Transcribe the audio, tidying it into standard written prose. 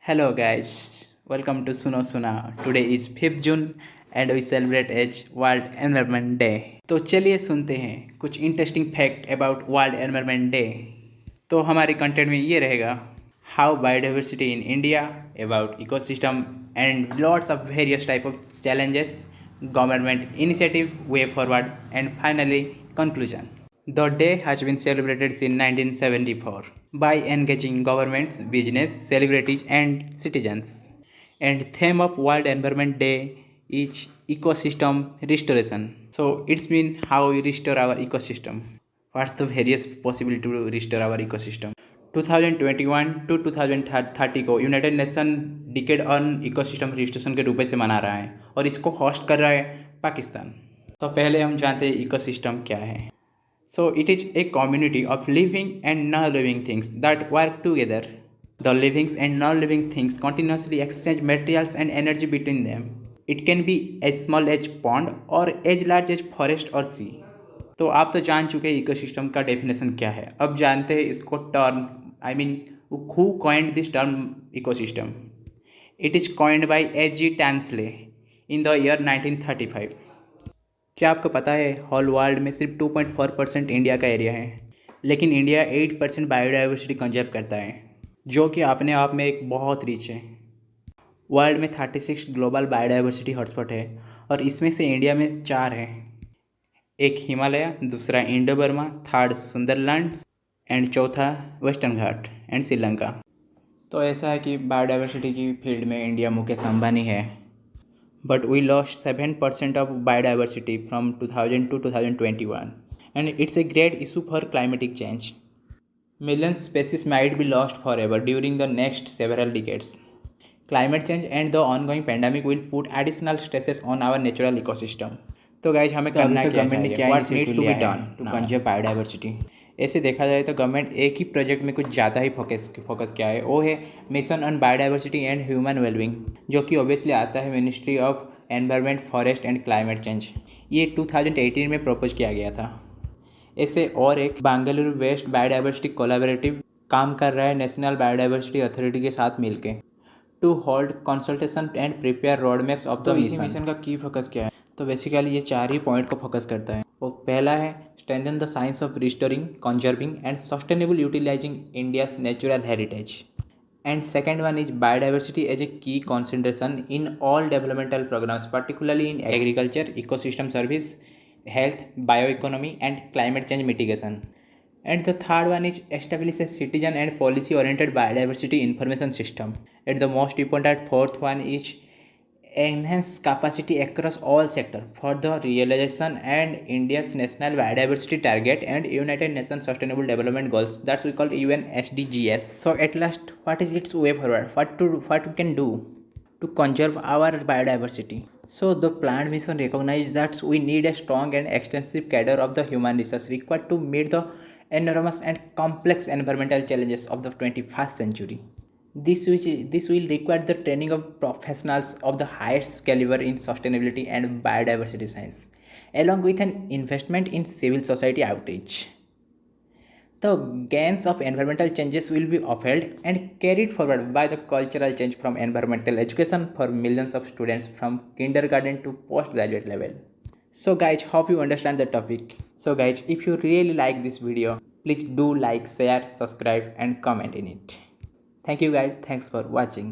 Hello guys, welcome to Suno Suna. Today is 5th June and we celebrate as World Environment Day. तो चलिए सुनते हैं कुछ interesting fact about world environment day. तो हमारे content में ये रहेगा how biodiversity in India, about ecosystem and lots of various type of challenges, government initiative, way forward and finally conclusion. The day has been celebrated since 1974 by engaging governments, business, celebrities, and citizens. And theme of World Environment Day is ecosystem restoration. So it's been how we restore our ecosystem. What's the various possibility to restore our ecosystem? 2021 to 2030 को United nation decade on ecosystem restoration के रूप से मना रहा है और इसको host कर रहा है पाकिस्तान। तो पहले हम जानते हैं इकोसिस्टम क्या है। So it is a community of living and non-living things that work together. The living and non-living things continuously exchange materials and energy between them. It can be as small as pond or as large as forest or sea. तो आप तो जान चुके हैं ecosystem का definition क्या है। अब जानते हैं इसको term, I mean who coined this term ecosystem. It is coined by A.G. Tansley in the year 1935. क्या आपको पता है होल वर्ल्ड में सिर्फ 2.4% इंडिया का एरिया है, लेकिन इंडिया 8% बायोडाइवर्सिटी कंजर्व करता है, जो कि अपने आप में एक बहुत रिच है। वर्ल्ड में 36 ग्लोबल बायोडाइवर्सिटी हॉटस्पॉट है और इसमें से इंडिया में 4 हैं। एक हिमालय, दूसरा Indo Burma, third Sunderland and चौथा वेस्टर्न घाट एंड श्रीलंका। तो ऐसा है कि बायोडाइवर्सिटी की फील्ड में इंडिया मुकेश अंबानी है, but we lost 7% of biodiversity from 2000 to 2021, and it's a great issue for climatic change. Million species might be lost forever during the next several decades. Climate change and the ongoing pandemic will put additional stresses on our natural ecosystem. तो guys हमें करना क्या चाहिए? What needs to be done to conserve biodiversity? ऐसे देखा जाए तो government एक ही प्रोजेक्ट में कुछ ज़्यादा ही फोकस किया है, वो है mission on biodiversity and human wellbeing, जो कि ऑब्वियसली आता है ministry of environment, forest and climate change. ये 2018 में प्रपोज किया गया था। ऐसे और एक बेंगलुरु वेस्ट बायोडाइवर्सिटी कोलैबोरेटिव काम कर रहा है नेशनल बायोडाइवर्सिटी अथॉरिटी के साथ मिलके to hold consultation and prepare road maps of the mission. Mission का की फोकस क्या है? तो बेसिकली ये 4 ही पॉइंट को फोकस करता है। वो पहला है strengthen the science of restoring, conserving and sustainable utilising India's natural heritage, and second one is biodiversity as a key concentration in all developmental programmes, particularly in agriculture, ecosystem service, health, bioeconomy and climate change mitigation. And the third one is establish a citizen and policy oriented biodiversity information system. And the most important fourth one is enhance capacity across all sectors for the realization and India's national biodiversity target and United Nations Sustainable Development Goals, that's we call UN SDGs. So at last, what is its way forward? What we can do to conserve our biodiversity? So the planned mission recognizes that we need a strong and extensive cadre of the human resource required to meet the enormous and complex environmental challenges of the 21st century. This will require the training of professionals of the highest caliber in sustainability and biodiversity science, along with an investment in civil society outreach. The gains of environmental changes will be upheld and carried forward by the cultural change from environmental education for millions of students from kindergarten to postgraduate level. So guys, hope you understand the topic. So guys, if you really like this video, please do like, share, subscribe and comment in it. Thank you guys. Thanks for watching.